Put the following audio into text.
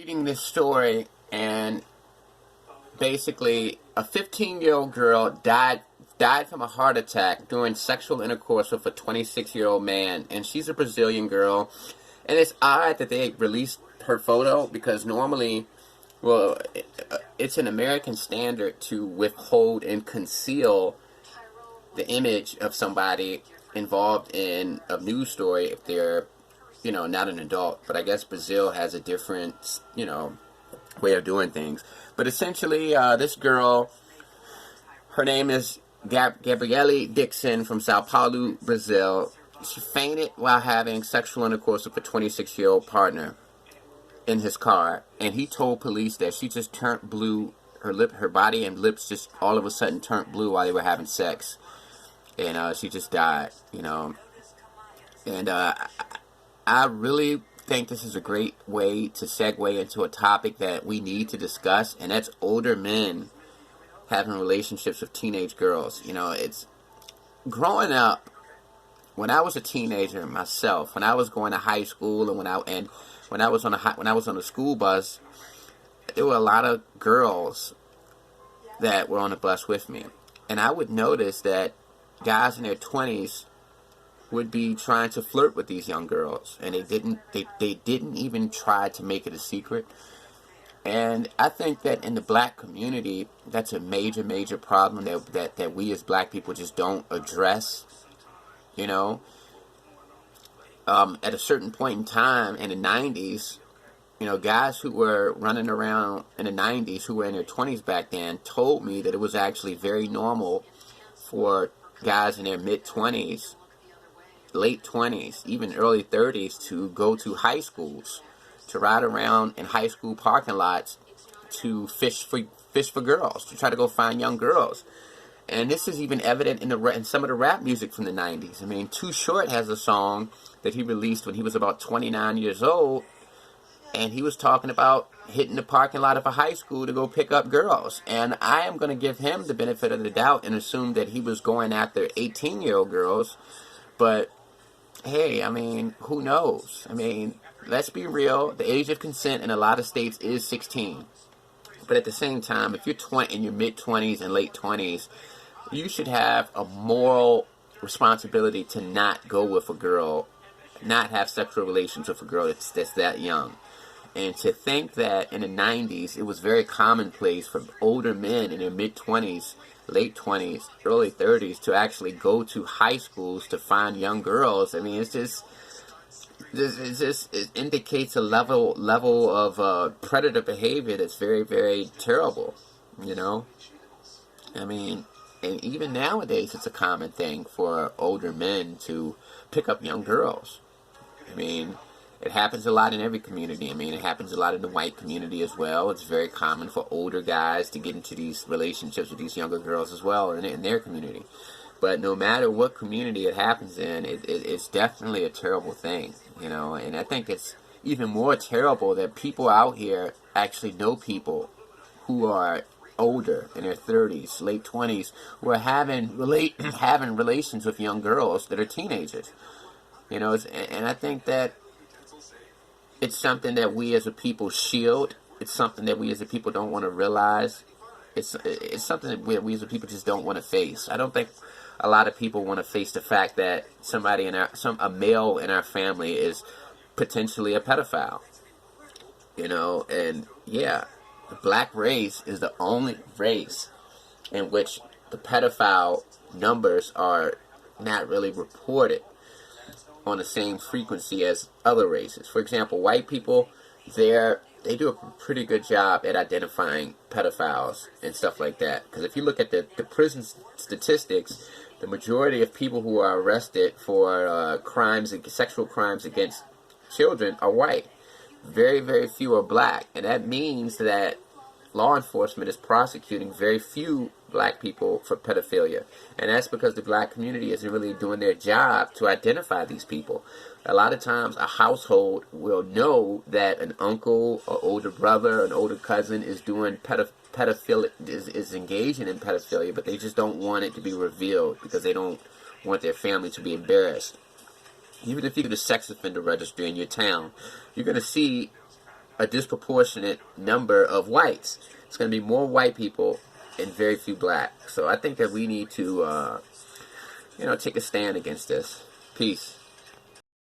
Reading this story, and basically a 15-year-old girl died from a heart attack during sexual intercourse with a 26-year-old man, and she's a Brazilian girl. And it's odd that they released her photo because normally, well, it's an American standard to withhold and conceal the image of somebody involved in a news story if they're, not an adult. But I guess Brazil has a different, way of doing things. But essentially, this girl, her name is Gabrielle Dixon from Sao Paulo, Brazil. She fainted while having sexual intercourse with a 26-year-old partner in his car, and he told police that she just turned blue. Her body and lips just all of a sudden turned blue while they were having sex, and she just died. And I really think this is a great way to segue into a topic that we need to discuss, and that's older men having relationships with teenage girls. It's growing up. When I was a teenager myself, when I was going to high school, and when I was on the school bus, there were a lot of girls that were on the bus with me, and I would notice that guys in their 20s would be trying to flirt with these young girls, and they didn't even try to make it a secret. And I think that in the black community, that's a major problem that we as black people just don't address. At a certain point in time in the 90s, guys who were running around in the 90s who were in their 20s back then told me that it was actually very normal for guys in their mid-20s, late 20s, even early 30s to go to high schools, to ride around in high school parking lots to fish for girls, to try to go find young girls. And this is even evident in some of the rap music from the 90s. I mean, Too Short has a song that he released when he was about 29 years old, and he was talking about hitting the parking lot of a high school to go pick up girls. And I am going to give him the benefit of the doubt and assume that he was going after 18-year-old girls. But, hey, I mean, who knows? I mean, let's be real. The age of consent in a lot of states is 16. But at the same time, if you're in your mid-20s and late 20s, you should have a moral responsibility to not go with a girl, not have sexual relations with a girl that's that young. And to think that in the 90s, it was very commonplace for older men in their mid-20s, late 20s, early 30s to actually go to high schools to find young girls. I mean, it indicates a level of predator behavior that's very, very terrible, I mean, and even nowadays it's a common thing for older men to pick up young girls. I mean, it happens a lot in every community. I mean, it happens a lot in the white community as well. It's very common for older guys to get into these relationships with these younger girls as well in their community. But no matter what community it happens in, it's definitely a terrible thing, And I think it's even more terrible that people out here actually know people who are older, in their 30s, late 20s, who are having relations with young girls that are teenagers. And I think that it's something that we as a people shield. It's something that we as a people don't want to realize. It's something that we as a people just don't want to face. I don't think a lot of people want to face the fact that a male in our family is potentially a pedophile. And yeah, the black race is the only race in which the pedophile numbers are not really reported on the same frequency as other races. For example, white people, they do a pretty good job at identifying pedophiles and stuff like that. Because if you look at the prison statistics, the majority of people who are arrested for sexual crimes against children are white. Very, very few are black. And that means that law enforcement is prosecuting very few black people for pedophilia. And that's because the black community isn't really doing their job to identify these people. A lot of times a household will know that an uncle, or older brother, an older cousin is doing pedophilia, is engaging in pedophilia, but they just don't want it to be revealed because they don't want their family to be embarrassed. Even if you go to the sex offender registry in your town, you're going to see a disproportionate number of whites. It's going to be more white people and very few black. So I think that we need to, take a stand against this. Peace.